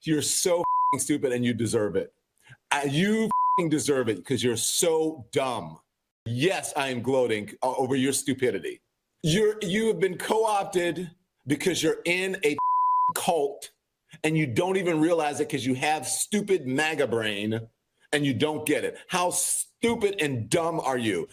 You're so stupid and you deserve it. You deserve it because you're so dumb. Yes, I am gloating over your stupidity. You have been co-opted because you're in a cult and you don't even realize it because you have stupid MAGA brain and you don't get it. How stupid and dumb are you?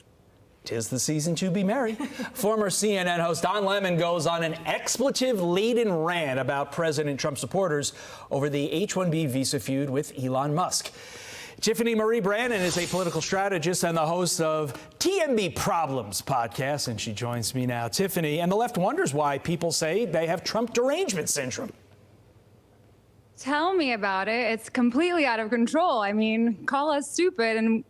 'Tis the season to be merry. Former CNN host Don Lemon goes on an expletive-laden rant about President Trump supporters over the H-1B visa feud with Elon Musk. Tiffany Marie Brannon is a political strategist and the host of TMB Problems Podcast, and she joins me now. Tiffany, and the left wonders why people say they have Trump derangement syndrome. Tell me about it. It's completely out of control. I mean, call us stupid and,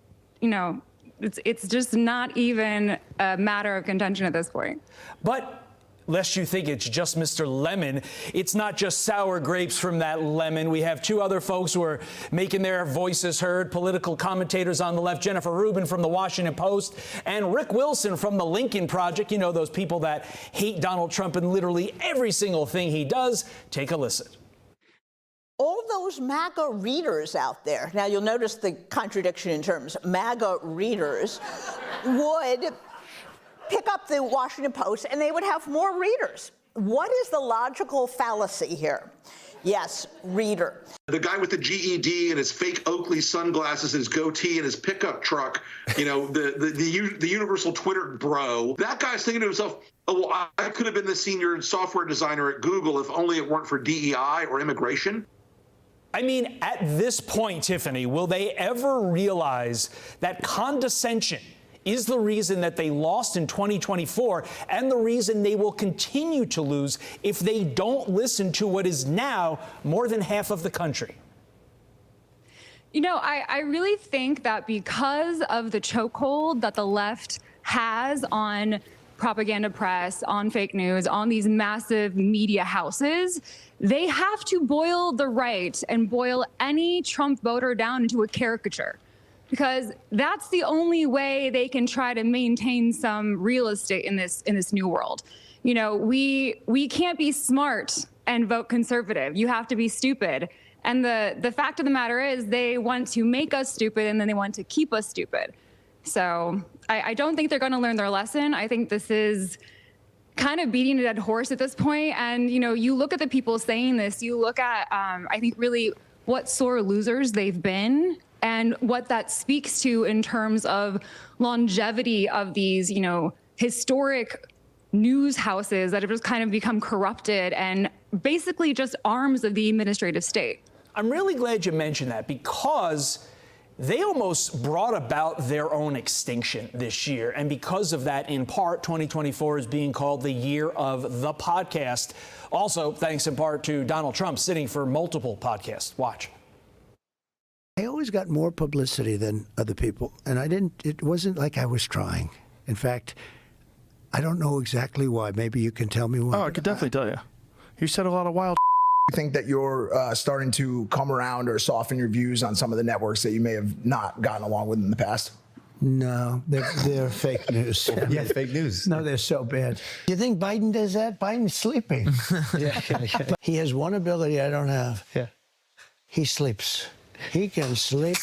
it's just not even a matter of contention at this point. But lest you think it's just Mr. Lemon, it's not just sour grapes from that lemon. We have two other folks who are making their voices heard, political commentators on the left, Jennifer Rubin from the Washington Post and Rick Wilson from the Lincoln Project. You know, those people that hate Donald Trump and literally every single thing he does. Take a listen. All those MAGA readers out there, now you'll notice the contradiction in terms, MAGA readers would pick up the Washington Post and they would have more readers. What is the logical fallacy here? Yes, reader. The guy with the GED and his fake Oakley sunglasses and his goatee and his pickup truck, the universal Twitter bro, that guy's thinking to himself, oh, well, I could have been the senior software designer at Google if only it weren't for DEI or immigration. I mean, at this point, Tiffany, will they ever realize that condescension is the reason that they lost in 2024 and the reason they will continue to lose if they don't listen to what is now more than half of the country? I really think that because of the chokehold that the left has on propaganda press, on fake news, on these massive media houses, they have to boil the right and boil any Trump voter down into a caricature, because that's the only way they can try to maintain some real estate in this new world. We can't be smart and vote conservative. You have to be stupid. And the fact of the matter is they want to make us stupid and then they want to keep us stupid. So I don't think they're going to learn their lesson. I think this is kind of beating a dead horse at this point. And, you look at the people saying this, you look at, I think, really what sore losers they've been and what that speaks to in terms of longevity of these, historic news houses that have just kind of become corrupted and basically just arms of the administrative state. I'm really glad you mentioned that because they almost brought about their own extinction this year. And because of that, in part, 2024 is being called the year of the podcast. Also, thanks in part to Donald Trump sitting for multiple podcasts. Watch. I always got more publicity than other people. And it wasn't like I was trying. In fact, I don't know exactly why. Maybe you can tell me why. Oh, I could definitely tell you. You said a lot of wild. You think that you're starting to come around or soften your views on some of the networks that you may have not gotten along with in the past? No, they're fake news. Yeah, fake news. No, they're so bad. You think Biden does that? Biden's sleeping. Yeah. He has one ability I don't have. Yeah. He sleeps. He can sleep.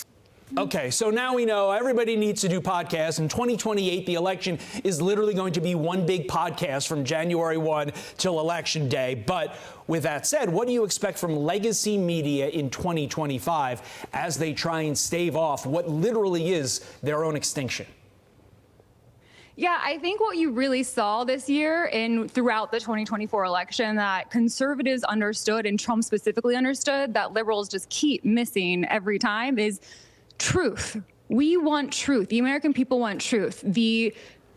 Okay, so now we know everybody needs to do podcasts. In 2028, the election is literally going to be one big podcast from January 1 till Election Day. But with that said, what do you expect from legacy media in 2025 as they try and stave off what literally is their own extinction? Yeah, I think what you really saw this year throughout the 2024 election that conservatives understood and Trump specifically understood that liberals just keep missing every time is truth. We want truth. The American people want truth.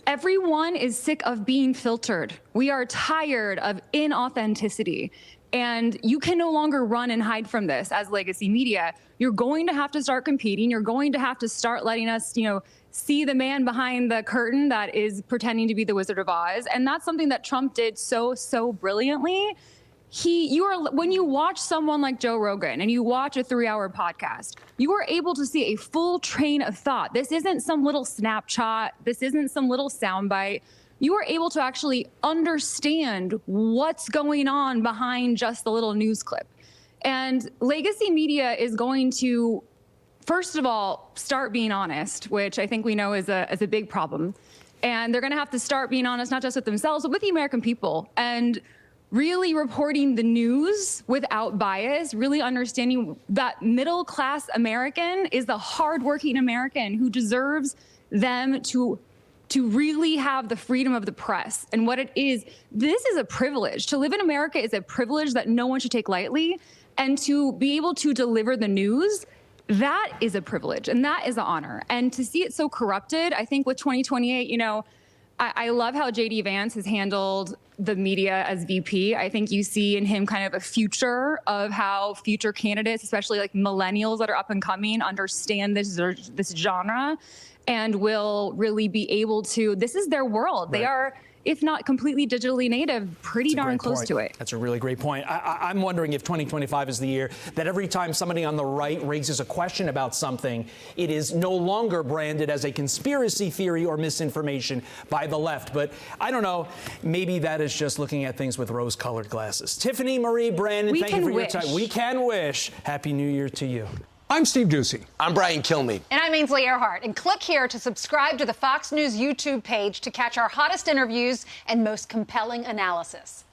Everyone is sick of being filtered. We are tired of inauthenticity. And you can no longer run and hide from this as legacy media. You're going to have to start competing. You're going to have to start letting us, see the man behind the curtain that is pretending to be the Wizard of Oz. And that's something that Trump did so brilliantly. When you watch someone like Joe Rogan and you watch a 3-hour podcast, you are able to see a full train of thought. This isn't some little snapshot. This isn't some little soundbite. You are able to actually understand what's going on behind just the little news clip. And legacy media is going to, first of all, start being honest, which I think we know is a big problem. And they're going to have to start being honest, not just with themselves, but with the American people, and really reporting the news without bias, really understanding that middle-class American is the hardworking American who deserves them to really have the freedom of the press. And what it is, this is a privilege. To live in America is a privilege that no one should take lightly. And to be able to deliver the news, that is a privilege and that is an honor. And to see it so corrupted, I think with 2028, you know, I love how J.D. Vance has handled the media as VP. I think you see in him kind of a future of how future candidates, especially like millennials that are up and coming, understand this genre and will really be able to, this is their world. Right. They are, if not completely digitally native, pretty darn close to it. That's a really great point. I'm wondering if 2025 is the year that every time somebody on the right raises a question about something, it is no longer branded as a conspiracy theory or misinformation by the left. But I don't know, maybe that is just looking at things with rose-colored glasses. Tiffany Marie Brannon, thank you for your time. We can wish. Happy New Year to you. I'm Steve Doocy. I'm Brian Kilmeade. And I'm Ainsley Earhart. And click here to subscribe to the Fox News YouTube page to catch our hottest interviews and most compelling analysis.